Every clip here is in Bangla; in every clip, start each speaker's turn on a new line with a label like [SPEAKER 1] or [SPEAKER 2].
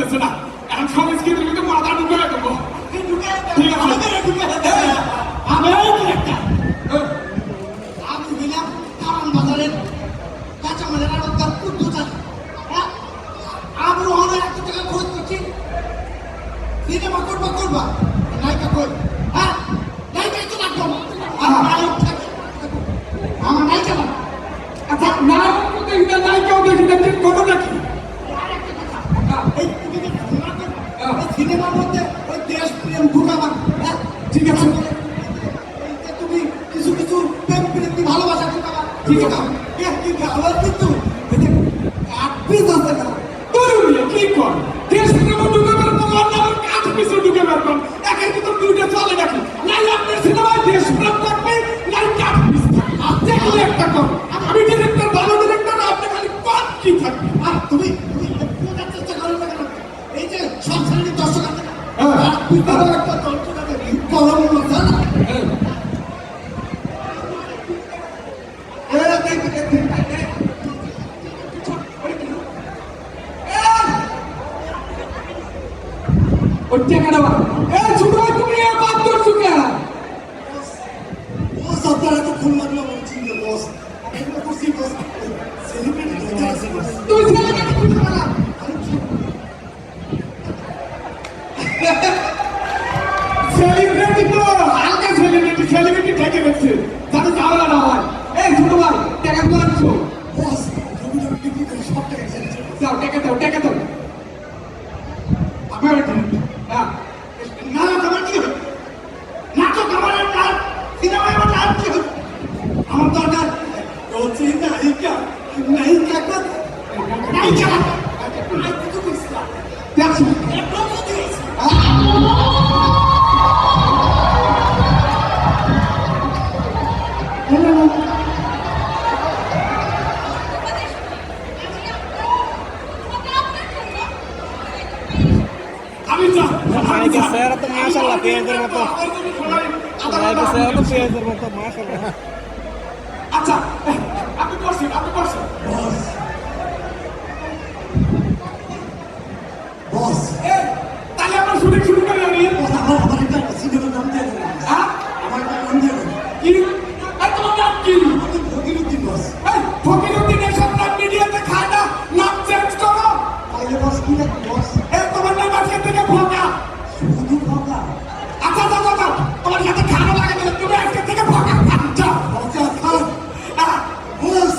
[SPEAKER 1] বুঝতেছে না এখন সংস্কৃতির ভিতরে মাথা ঢুকে দেবো ঠিক আছে আমি
[SPEAKER 2] দিলাম কারণ বাজারের কাঁচামালের আড়তদার কুদ্দুচার আগ্রহ একটা টাকা খরচ করছি সিনেমা করবা নায়িকা কই হ্যাঁ নায়িকাই তো লাগবে নায়ক থাকে আমার নায়িকা লাগবে
[SPEAKER 1] আচ্ছা নায়কও দেখি না নায়িকাও দেখি না ঠিক করো নাকি
[SPEAKER 2] সিনেমার মধ্যে ওই দেশ প্রেম ঢুকাবার হ্যাঁ
[SPEAKER 1] ঠিক আছে
[SPEAKER 2] তুমি কিছু কিছু প্রেম প্রীতি ভালোবাসা ঢুকাবার
[SPEAKER 1] ঠিক আছে
[SPEAKER 2] আবার কিন্তু পিস আছে না
[SPEAKER 1] কি কর দেশ প্রেম ঢুকাবার তোমার নাম কাঠ পিছু ঢুকাবার কোন একের ভিতর দুইটা চলে নাকি নাই আপনার সিনেমায় দেশ প্রেম থাকবে নাই কাঠ পিস থাকবে দেখলে একটা কর আমি ডিরেক্টর ভালো ডিরেক্টর আপনি খালি কোন কি থাকবে
[SPEAKER 2] আর তুমি বোঝার চেষ্টা করো না কেন এই যে সব শ্রেণীর দর্শক আছে না একটা দর্শক আছে গরম মজা না
[SPEAKER 1] ওই টাকাটা ছোট ভাই তুমি বাদ করছো কেন
[SPEAKER 2] বস আপনারা তো ফুল লাগলো বলছেন যে বস আমরা করছি বস সেলিব্রিটি দরকার আছে বস
[SPEAKER 1] তুই ছেলেটাকে খুঁজে পেলা সেলিব্রিটি তো হালকা সেলিব্রিটি থেকে গেছে যাতে ঝামেলা না হয় এই ছোট ভাই টাকা তো আনছো
[SPEAKER 2] বস জমি বিক্রি করে সব টাকা ছেড়ে
[SPEAKER 1] যাও টাকা দাও আমার হ্যাঁ
[SPEAKER 2] না আমার কি হবে নাটক আমার নাম সিনেমায় আমার নাম কি হবে আমার দরকার বলছি নায়িকা নায়িকা
[SPEAKER 1] দেখছো আমি
[SPEAKER 3] Maike seera to maashallah peezer motto. Maike seera to peezer motto maashallah.
[SPEAKER 1] আচ্ছা আপনি করছেন
[SPEAKER 2] বস বস
[SPEAKER 1] তাহলে আমরা শুরু করি আমি
[SPEAKER 2] বস আমার একটা সিনেমার নাম দিয়ে দেবেন
[SPEAKER 1] হ্যাঁ
[SPEAKER 2] আমার একটা নাম দিয়ে দেবেন
[SPEAKER 1] কি তোমার নাম কি
[SPEAKER 2] আমি ফকিরুদ্দিন বস
[SPEAKER 1] ফকিরুদ্দিন এসব নাম মিডিয়াতে খায় না নাম চেঞ্জ করো
[SPEAKER 2] তাইলে বস কি রাখবো বস
[SPEAKER 1] তোমার নাম আজকে থেকে ফোকা
[SPEAKER 2] শুধু ফাঁকা
[SPEAKER 1] আচ্ছা তোমার সাথে খারাপ লাগে না তুমি আজকে থেকে ফোকা যাও
[SPEAKER 2] আচ্ছা খান বস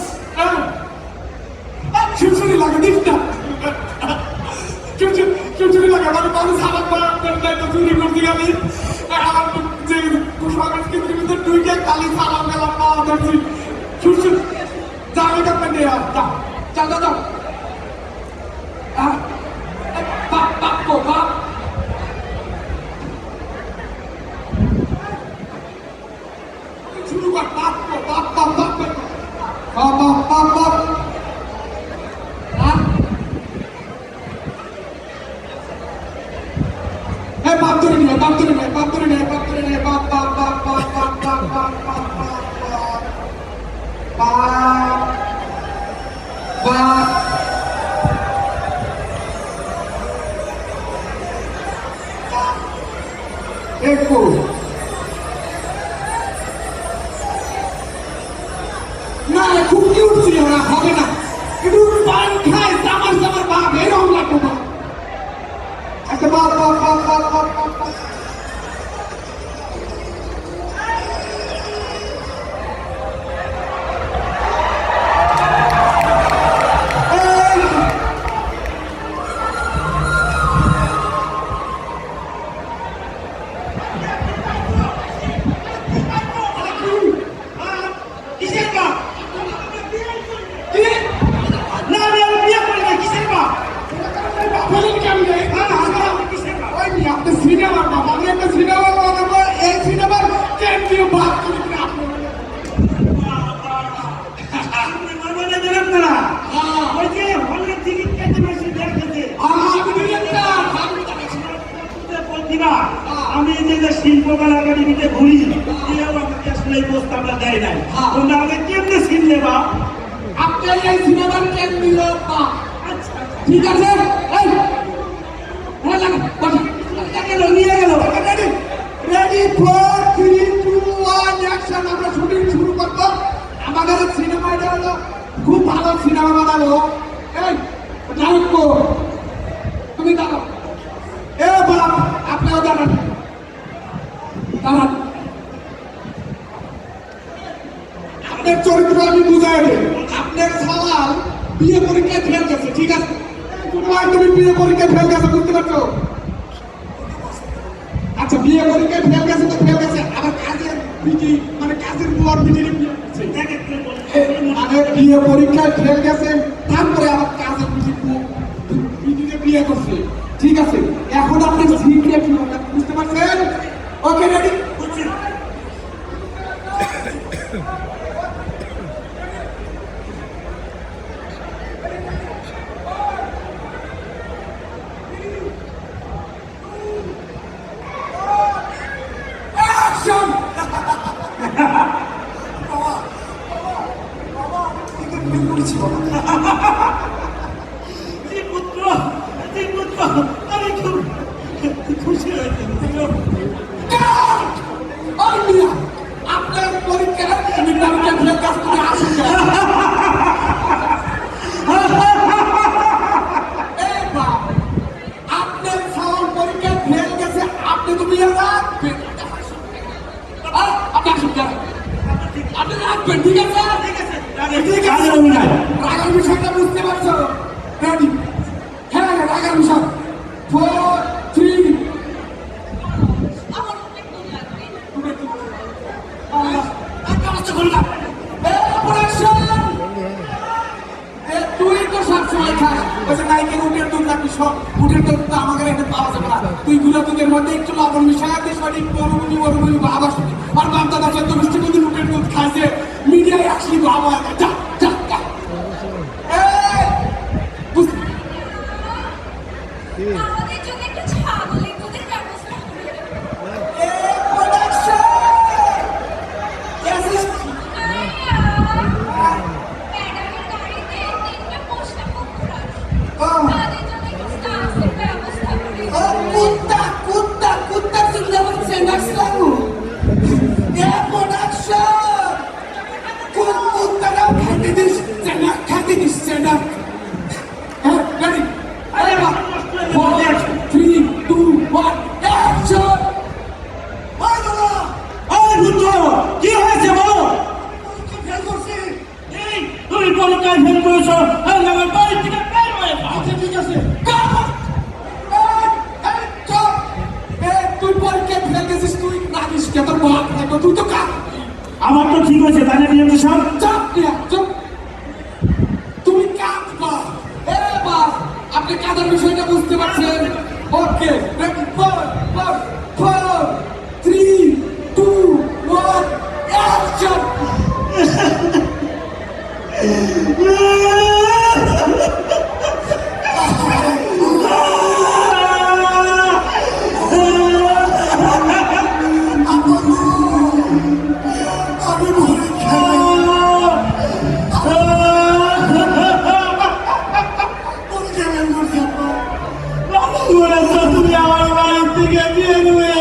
[SPEAKER 1] চুচুরি লাগে দিস না চুচুরি লাগে মানে মানুষ সালাম করতে চুরি করতে গেলি যে সংস্কৃতির ভিতরে দুইটা খালি সালাম গেলাম পাওয়া যাচ্ছি চুচুরি যাও এটা পেটে যাও বাপ শুরু কর বাপ বাপ ধরে নিয়ে একটু না খুব কিউট ছিল না হবে না একটু পান খায় আমার বাপ এরকম লাগতো না একটা বাপ
[SPEAKER 4] আমি যে শিল্পকলা একাডেমিতে ঘুরি আমাকে আসলে এই প্রস্তাবটা দেয় নাই তোমরা আমাকে কেমনে চিনলে বা
[SPEAKER 1] আপনি এই সিনেমার কেন দিল ঠিক আছে আপনারা দাঁড়ান দাঁড়ান আপনার চরিত্র আমি বুঝাই দেব আপনার সালাল বিয়ে পরীক্ষায় ফেল গেছে ঠিক আছে তুমি বিয়ে পরীক্ষায় ফেল গেছে বুঝতে পারছো আচ্ছা বিয়ে পরীক্ষায় ফেল গেছে তো ফেল গেছে আবার কাজের বিটি মানে কাজের বুয়ার বিটির বিয়ে করছে মানে বিয়ে পরীক্ষায় ফেল গেছে তারপরে আবার কাজের বিটিকে বিয়ে করছে ঠিক আছে এখন আপনি সিক্রেট বুঝতে পারছেন ওকে রেডি
[SPEAKER 4] আমি খুব খুশি হয়েছি
[SPEAKER 1] আপনার পরীক্ষা ফেল কাজ করে আসুন আপনার সওয়াল পরীক্ষা ফেল গেছে আপনি তো বিয়ে রাখবেন আপনি আসুন আপনি রাখবেন ঠিক আছে রাগার বিষয়টা বুঝতে পারছো রেডি হ্যাঁ রাগার বিষয় 4 3 তুই তো সবসময় খাস ওই নাইকের উঠের দুধ রাখবি সব উঠের দুধ তো আমাদের এখানে পাওয়া যাবে না তুই গুলো দুধের মধ্যে একটু লবণ মিশাতে সঠিক বড় ভাব আসবে আর বাচ্চা দাচ্চা তো মিষ্টি দুধ উঠের দুধ খাইছে মিডিয়ায় আসলি ভাব হয় যা যা যা
[SPEAKER 5] আমাদের জন্য একটু ছাগলের দুধের ব্যবস্থা করে ম্যাডামের গাড়িতে 3টা পোস্টা কুকুর আছে তাদের জন্য একটু স্টাফের ব্যবস্থা করে
[SPEAKER 1] কুত্তা চিন্তা করছে নাকসামু প্রোডাকশন কুত্তাটাও খেতে দিচ্ছে না হ্যাঁ রেডি আরে বাহ 4 3 2 1 অ্যাকশন
[SPEAKER 4] কি হয়েছে বলো তুমি পরীক্ষায় ফেল করেছো আমার বাড়ি থেকে বের হয়ে যাও।
[SPEAKER 1] আচ্ছা ঠিক আছে তুই পরীক্ষায় ফেল গেছিস তুই রাখিস কে তোর বাপ থাকো তুই তো কাজ
[SPEAKER 4] আমার তো ঠিক হয়েছে তাই না নিয়ম সব
[SPEAKER 1] চাপ নিয়ে চুপ তুমি কাঁদবা বাস আপনি কাঁদার বিষয়টা বুঝতে পারছেন ওকে রেডি 4 3 2 1 অ্যাকশন
[SPEAKER 4] তুমি আমার বাড়ি থেকে বের হয়ে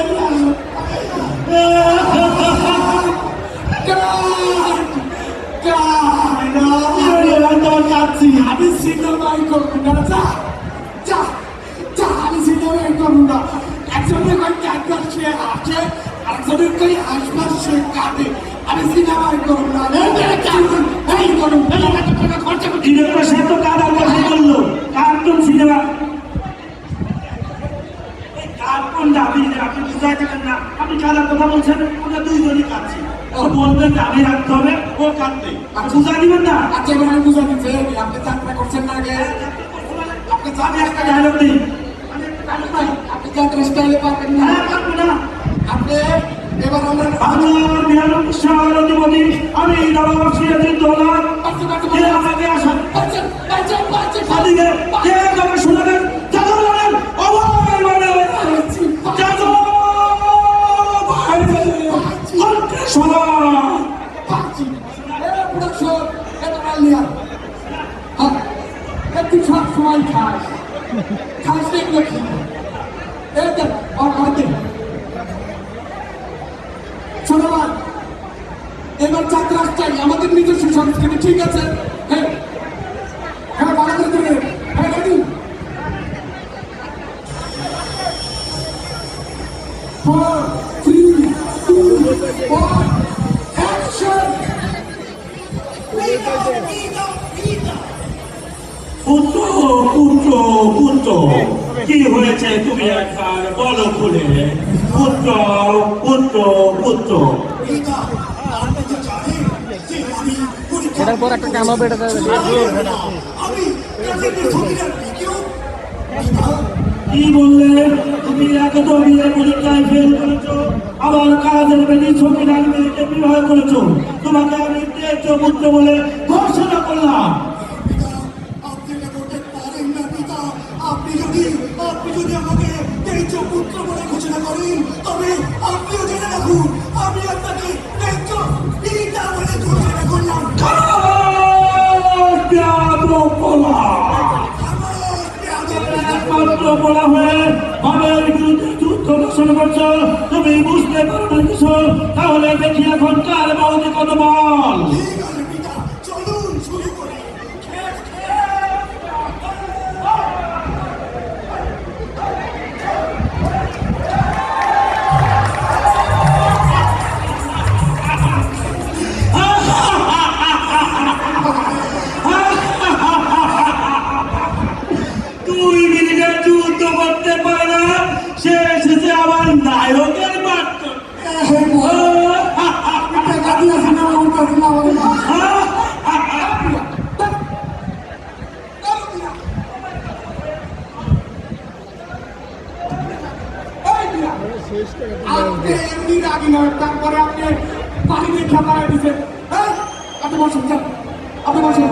[SPEAKER 1] আমি সিনেমাই করবো না যা যা যা আমি সিনেমাই করবো না একজনের কই ক্যান্সার সে আসে আরেকজনের কই আসবার সে কাঁদে আমি সিনেমাই করবো না এই করুন খরচা করছি
[SPEAKER 4] ডিরেক্টর সাহেব তো কাদার কথা বললো কার্টুন সিনেমা কার্টুনটা আপনি বুঝাই দেবেন না আপনি কাদার কথা বলছেন ওটা দুইজনই কাঁদছি ও বলবেন যে আমি রাখতে হবে ও কাঁদবে বুঝাই দিবেন না
[SPEAKER 1] আচ্ছা এবার আমি বুঝা দিচ্ছি আপনি যাত্রা করছেন না আগে আপনি
[SPEAKER 4] আমি একটা ডায়লগ দিই
[SPEAKER 1] আপনি যাত্রা স্টাইলে পারবেন না
[SPEAKER 4] পারবো না
[SPEAKER 1] আপনি এবার আমরা
[SPEAKER 4] আমার নিরানব্বই সাল অধিপতি আমি নববর্ষীয় দোলার কে আমাকে আসেন সাদিকে কে আমাকে শোনাবেন যাদব বলেন অবয় বলেন যাদব
[SPEAKER 1] তুই সব সময় খাস খাস দেখলে কি শোনো ভাই এবার যাত্রা চাই আমাদের নিজস্ব সংস্কৃতি ঠিক আছে হ্যাঁ হ্যাঁ বাংলাদেশ থেকে হ্যাঁ রেডি 4, 3, 2, 1, action!
[SPEAKER 4] পুত্র পুত্র পুত্র কি হয়েছে তুমি একবার বলো খুলে পুত্র পুত্র পুত্র
[SPEAKER 3] এটার পর একটা কামা বেটা
[SPEAKER 4] কি বললে তুমি এত বিয়ে পরীক্ষায় ফেল করেছো আবার কাজের বেদি ছবি রাখবে বিবাহ করেছো তোমাকে আমি তেজ পুত্র বলে ঘোষণা করলাম
[SPEAKER 2] আপনি যদি আমাকে তেজ পুত্র বলে ঘোষণা করেন তবে আপনিও জেনে রাখুন আমি আপনাকে তেজ পিতা বলে ঘোষণা করলাম।
[SPEAKER 4] একমাত্র বলা হয়ে ভাবের বিরুদ্ধে যুদ্ধ ঘোষণা করছো তুমি বুঝতে পারো না কিছু তাহলে দেখি এখন কার মধ্যে কত বল
[SPEAKER 2] ঠিক আছে পিতা, চলুন শুরু করি।
[SPEAKER 4] দুই মিনিটে যুদ্ধ করতে পারে না সে এসেছে আমার নায়কের বার্ত
[SPEAKER 1] আপনি এমনি রাগি নয়, তারপরে আপনি পানি দিয়ে খেলা দিচ্ছেন। আপনি বসুন, আপনি বসুন।